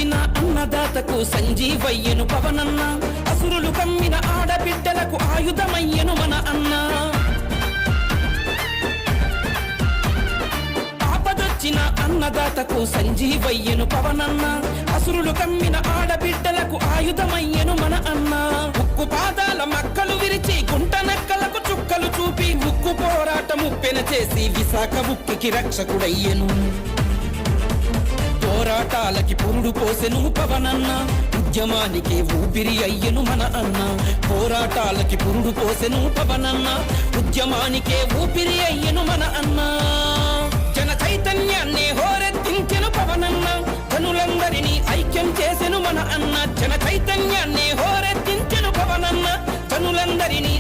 ఆపదొచ్చిన అన్నదాతకు సంజీవయ్యను పవనన్న, అసురులు కమ్మిన ఆడబిడ్డలకు ఆయుధమయ్యను మన అన్న. ఆపదొచ్చిన అన్నదాతకు సంజీవయ్యను పవనన్న, అసురులు కమ్మిన ఆడబిడ్డలకు ఆయుధమయ్యను మన అన్న. ఉక్కు పాదాల మక్కలు విరిచి గుంట నక్కలకు చుక్కలు చూపి ఉక్కు పోరాటము పెన చేసి విశాఖ ఉక్కికి రక్షకుడయ్యను. పోరాటాలకి పురుడు పోసెను పవనన్న, ఉద్యమానికి ఊపిరి అయ్యను మన అన్న. పోరాటాలకి పురుడు పోసెను పవనన్న, ఉద్యమానికే ఊపిరి అయ్యను మన అన్న. జన చైతన్యాన్ని హోరెత్తించెను పవనన్న, జనులందరినీ ఐక్యం చేసెను మన అన్న. జన చైతన్యాన్ని హోరెత్తించెను పవనన్న, జనులందరినీ